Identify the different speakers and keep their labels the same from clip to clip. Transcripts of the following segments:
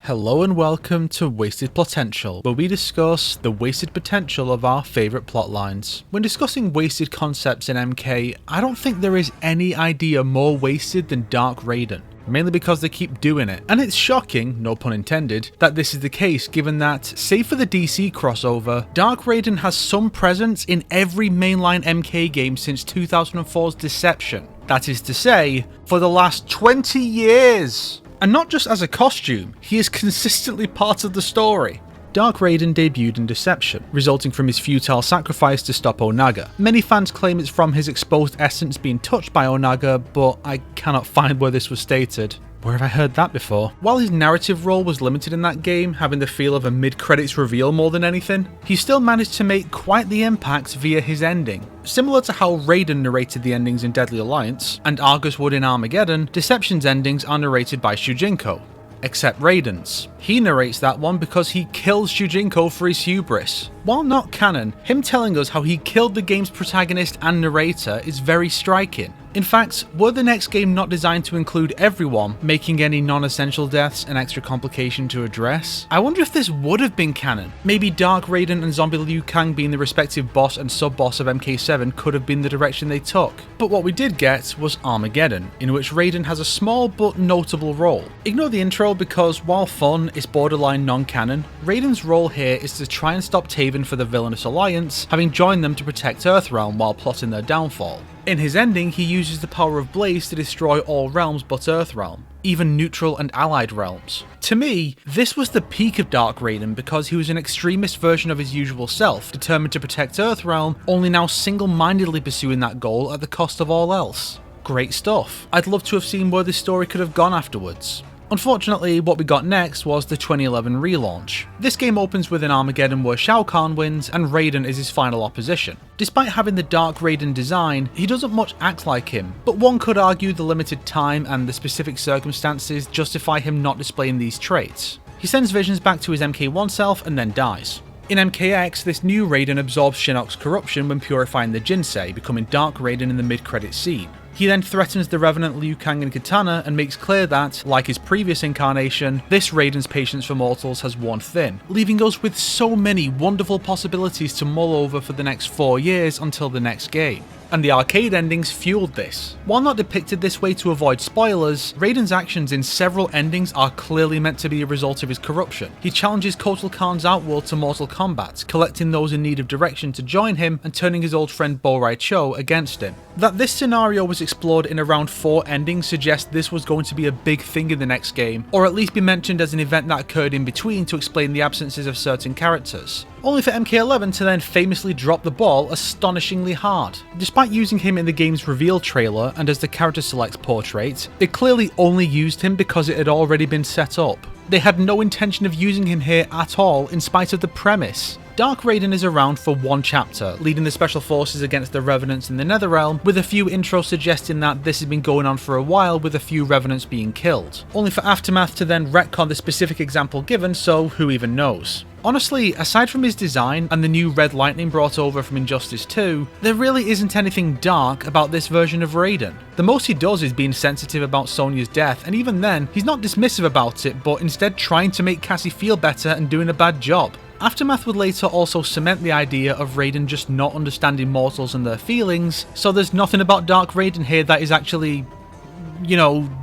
Speaker 1: Hello and welcome to Wasted Plotential, where we discuss the wasted potential of our favourite plotlines. When discussing wasted concepts in MK, I don't think there is any idea more wasted than Dark Raiden. Mainly because they keep doing it. And it's shocking, no pun intended, that this is the case given that, save for the DC crossover, Dark Raiden has some presence in every mainline MK game since 2004's Deception. That is to say, for the last 20 years! And not just as a costume, he is consistently part of the story. Dark Raiden debuted in Deception, resulting from his futile sacrifice to stop Onaga. Many fans claim it's from his exposed essence being touched by Onaga, but I cannot find where this was stated. Where have I heard that before? While his narrative role was limited in that game, having the feel of a mid-credits reveal more than anything, he still managed to make quite the impact via his ending. Similar to how Raiden narrated the endings in Deadly Alliance, and Argus would in Armageddon, Deception's endings are narrated by Shujinko. Except Raiden's. He narrates that one because he kills Shujinko for his hubris. While not canon, him telling us how he killed the game's protagonist and narrator is very striking. In fact, were the next game not designed to include everyone, making any non-essential deaths an extra complication to address? I wonder if this would have been canon. Maybe Dark Raiden and Zombie Liu Kang being the respective boss and sub-boss of MK7 could have been the direction they took. But what we did get was Armageddon, in which Raiden has a small but notable role. Ignore the intro because while fun, it's borderline non-canon. Raiden's role here is to try and stop Taven for the villainous alliance, having joined them to protect Earthrealm while plotting their downfall. In his ending, he uses the power of Blaze to destroy all realms but Earthrealm, even neutral and allied realms. To me, this was the peak of Dark Raiden because he was an extremist version of his usual self, determined to protect Earthrealm, only now single-mindedly pursuing that goal at the cost of all else. Great stuff. I'd love to have seen where this story could have gone afterwards. Unfortunately, what we got next was the 2011 relaunch. This game opens with an Armageddon where Shao Kahn wins and Raiden is his final opposition. Despite having the Dark Raiden design, he doesn't much act like him, but one could argue the limited time and the specific circumstances justify him not displaying these traits. He sends visions back to his MK1 self and then dies. In MKX, this new Raiden absorbs Shinnok's corruption when purifying the Jinsei, becoming Dark Raiden in the mid-credit scene. He then threatens the Revenant Liu Kang and Kitana and makes clear that, like his previous incarnation, this Raiden's patience for mortals has worn thin, leaving us with so many wonderful possibilities to mull over for the next 4 years until the next game. And the arcade endings fueled this. While not depicted this way to avoid spoilers, Raiden's actions in several endings are clearly meant to be a result of his corruption. He challenges Kotal Khan's Outworld to mortal combat, collecting those in need of direction to join him and turning his old friend Bo Rai Cho against him. That this scenario was explored in around 4 endings suggests this was going to be a big thing in the next game, or at least be mentioned as an event that occurred in between to explain the absences of certain characters. Only for MK11 to then famously drop the ball astonishingly hard. Despite using him in the game's reveal trailer and as the character select portrait, they clearly only used him because it had already been set up. They had no intention of using him here at all in spite of the premise. Dark Raiden is around for 1 chapter, leading the special forces against the Revenants in the Netherrealm, with a few intros suggesting that this has been going on for a while with a few Revenants being killed, only for Aftermath to then retcon the specific example given, so who even knows. Honestly, aside from his design and the new red lightning brought over from Injustice 2, there really isn't anything dark about this version of Raiden. The most he does is being sensitive about Sonya's death, and even then, he's not dismissive about it, but instead trying to make Cassie feel better and doing a bad job. Aftermath would later also cement the idea of Raiden just not understanding mortals and their feelings, so there's nothing about Dark Raiden here that is actually,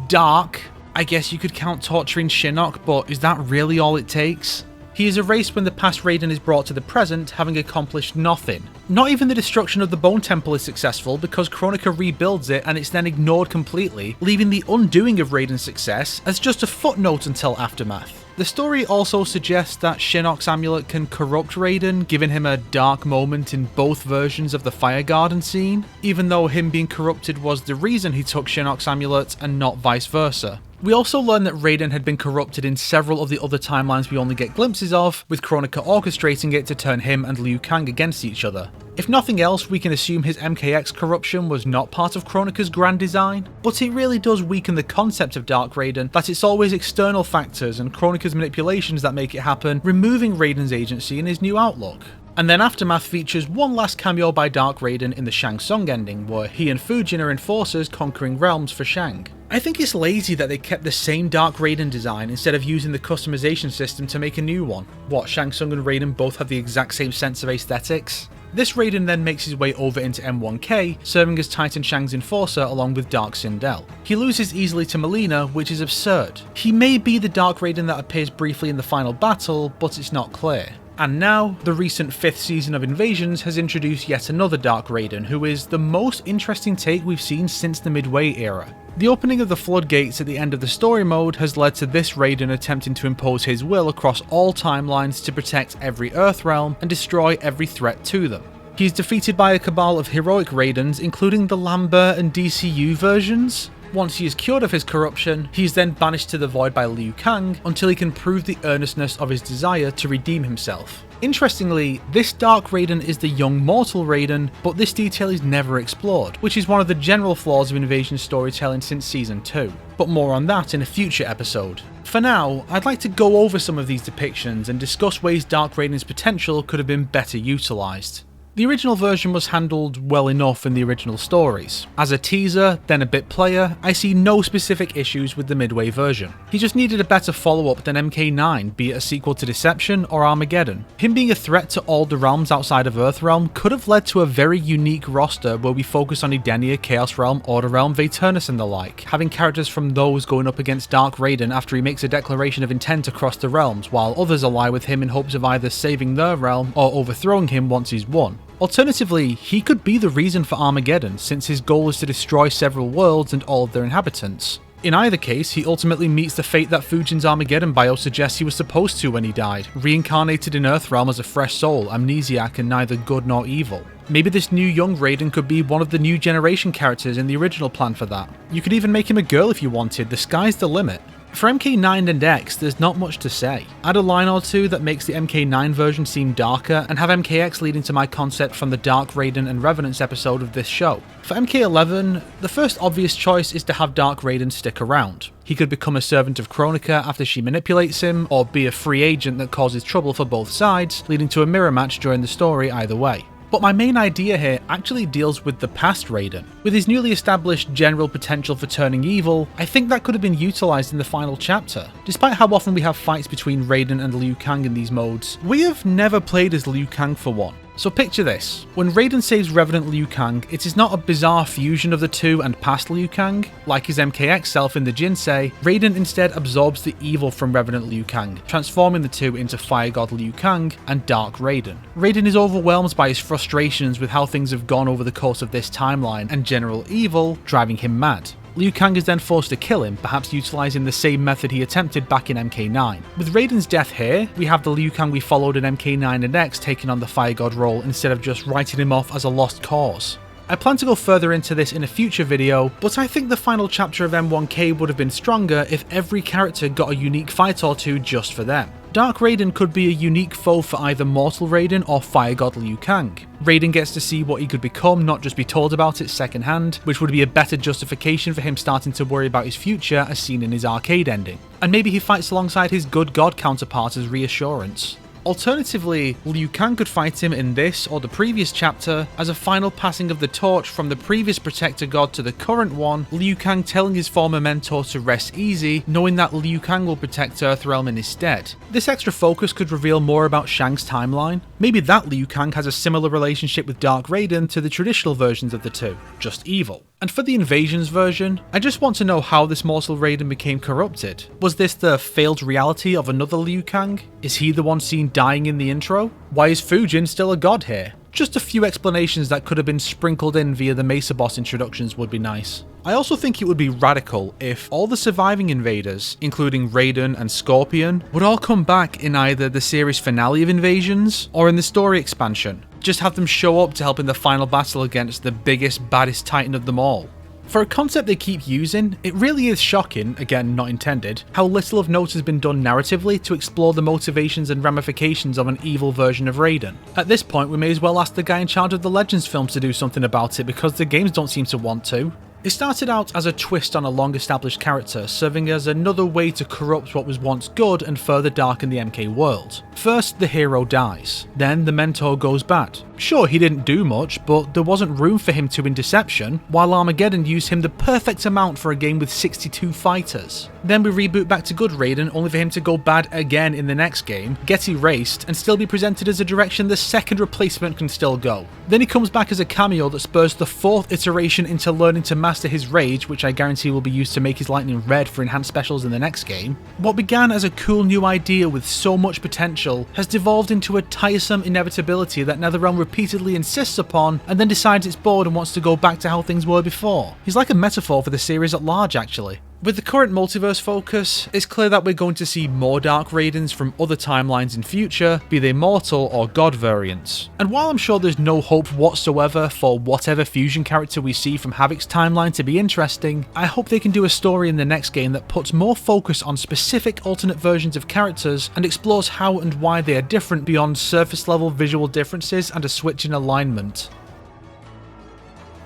Speaker 1: dark. I guess you could count torturing Shinnok, but is that really all it takes? He is erased when the past Raiden is brought to the present, having accomplished nothing. Not even the destruction of the Bone Temple is successful because Kronika rebuilds it and it's then ignored completely, leaving the undoing of Raiden's success as just a footnote until Aftermath. The story also suggests that Shinnok's amulet can corrupt Raiden, giving him a dark moment in both versions of the Fire Garden scene, even though him being corrupted was the reason he took Shinnok's amulet and not vice versa. We also learn that Raiden had been corrupted in several of the other timelines we only get glimpses of, with Kronika orchestrating it to turn him and Liu Kang against each other. If nothing else, we can assume his MKX corruption was not part of Kronika's grand design, but it really does weaken the concept of Dark Raiden that it's always external factors and Kronika's manipulations that make it happen, removing Raiden's agency in his new outlook. And then Aftermath features one last cameo by Dark Raiden in the Shang Tsung ending, where he and Fujin are enforcers conquering realms for Shang. I think it's lazy that they kept the same Dark Raiden design instead of using the customization system to make a new one. What, Shang Tsung and Raiden both have the exact same sense of aesthetics? This Raiden then makes his way over into M1K, serving as Titan Shang's enforcer along with Dark Sindel. He loses easily to Mileena, which is absurd. He may be the Dark Raiden that appears briefly in the final battle, but it's not clear. And now, the recent 5th season of Invasions has introduced yet another Dark Raiden, who is the most interesting take we've seen since the Midway era. The opening of the floodgates at the end of the story mode has led to this Raiden attempting to impose his will across all timelines to protect every Earthrealm and destroy every threat to them. He's defeated by a cabal of heroic Raidens, including the Lambert and DCU versions. Once he is cured of his corruption, he is then banished to the Void by Liu Kang until he can prove the earnestness of his desire to redeem himself. Interestingly, this Dark Raiden is the young mortal Raiden, but this detail is never explored, which is one of the general flaws of Invasion storytelling since Season 2. But more on that in a future episode. For now, I'd like to go over some of these depictions and discuss ways Dark Raiden's potential could have been better utilised. The original version was handled well enough in the original stories. As a teaser, then a bit player, I see no specific issues with the Midway version. He just needed a better follow-up than MK9, be it a sequel to Deception or Armageddon. Him being a threat to all the realms outside of Earthrealm could have led to a very unique roster where we focus on Edenia, Chaos Realm, Order Realm, Vaeternus and the like, having characters from those going up against Dark Raiden after he makes a declaration of intent across the realms, while others ally with him in hopes of either saving their realm or overthrowing him once he's won. Alternatively, he could be the reason for Armageddon, since his goal is to destroy several worlds and all of their inhabitants. In either case, he ultimately meets the fate that Fujin's Armageddon bio suggests he was supposed to when he died, reincarnated in Earthrealm as a fresh soul, amnesiac and neither good nor evil. Maybe this new young Raiden could be one of the new generation characters in the original plan for that. You could even make him a girl if you wanted, the sky's the limit. For MK9 and X, there's not much to say. Add a line or two that makes the MK9 version seem darker, and have MKX lead into my concept from the Dark Raiden and Revenants episode of this show. For MK11, the first obvious choice is to have Dark Raiden stick around. He could become a servant of Kronika after she manipulates him, or be a free agent that causes trouble for both sides, leading to a mirror match during the story either way. But my main idea here actually deals with the past Raiden. With his newly established general potential for turning evil, I think that could have been utilised in the final chapter. Despite how often we have fights between Raiden and Liu Kang in these modes, we have never played as Liu Kang for one. So picture this, when Raiden saves Revenant Liu Kang, it is not a bizarre fusion of the two and past Liu Kang. Like his MKX self in the Jinsei, Raiden instead absorbs the evil from Revenant Liu Kang, transforming the two into Fire God Liu Kang and Dark Raiden. Raiden is overwhelmed by his frustrations with how things have gone over the course of this timeline, and general evil driving him mad. Liu Kang is then forced to kill him, perhaps utilising the same method he attempted back in MK9. With Raiden's death here, we have the Liu Kang we followed in MK9 and X taking on the Fire God role instead of just writing him off as a lost cause. I plan to go further into this in a future video, but I think the final chapter of M1K would have been stronger if every character got a unique fight or two just for them. Dark Raiden could be a unique foe for either Mortal Raiden or Fire God Liu Kang. Raiden gets to see what he could become, not just be told about it secondhand, which would be a better justification for him starting to worry about his future as seen in his arcade ending. And maybe he fights alongside his good god counterpart as reassurance. Alternatively, Liu Kang could fight him in this or the previous chapter as a final passing of the torch from the previous protector god to the current one, Liu Kang telling his former mentor to rest easy, knowing that Liu Kang will protect Earthrealm in his stead. This extra focus could reveal more about Shang's timeline. Maybe that Liu Kang has a similar relationship with Dark Raiden to the traditional versions of the two, just evil. And for the Invasions version, I just want to know how this Mortal Raiden became corrupted. Was this the failed reality of another Liu Kang? Is he the one seen dying in the intro? Why is Fujin still a god here? Just a few explanations that could have been sprinkled in via the Mesa Boss introductions would be nice. I also think it would be radical if all the surviving invaders, including Raiden and Scorpion, would all come back in either the series finale of Invasions or in the story expansion. Just have them show up to help in the final battle against the biggest, baddest titan of them all. For a concept they keep using, it really is shocking, again not intended, how little of note has been done narratively to explore the motivations and ramifications of an evil version of Raiden. At this point we may as well ask the guy in charge of the Legends films to do something about it because the games don't seem to want to. It started out as a twist on a long-established character, serving as another way to corrupt what was once good and further darken the MK world. First, the hero dies. Then the mentor goes bad. Sure, he didn't do much, but there wasn't room for him to in Deception, while Armageddon used him the perfect amount for a game with 62 fighters. Then we reboot back to good Raiden, only for him to go bad again in the next game, get erased, and still be presented as a direction the second replacement can still go. Then he comes back as a cameo that spurs the fourth iteration into learning to master his rage, which I guarantee will be used to make his lightning red for enhanced specials in the next game. What began as a cool new idea with so much potential has devolved into a tiresome inevitability that NetherRealm repeatedly insists upon and then decides it's bored and wants to go back to how things were before. He's like a metaphor for the series at large, actually. With the current multiverse focus, it's clear that we're going to see more Dark Raidens from other timelines in future, be they mortal or god variants. And while I'm sure there's no hope whatsoever for whatever fusion character we see from Havoc's timeline to be interesting, I hope they can do a story in the next game that puts more focus on specific alternate versions of characters and explores how and why they are different beyond surface level visual differences and a switch in alignment.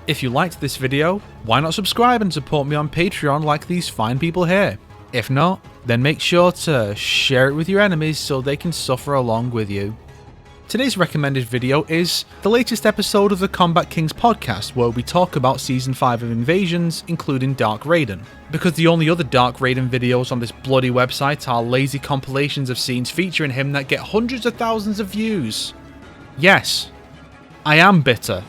Speaker 1: If you liked this video, why not subscribe and support me on Patreon like these fine people here? If not, then make sure to share it with your enemies so they can suffer along with you. Today's recommended video is the latest episode of the Combat Kings podcast, where we talk about Season 5 of Invasions, including Dark Raiden. Because the only other Dark Raiden videos on this bloody website are lazy compilations of scenes featuring him that get hundreds of thousands of views. Yes, I am bitter.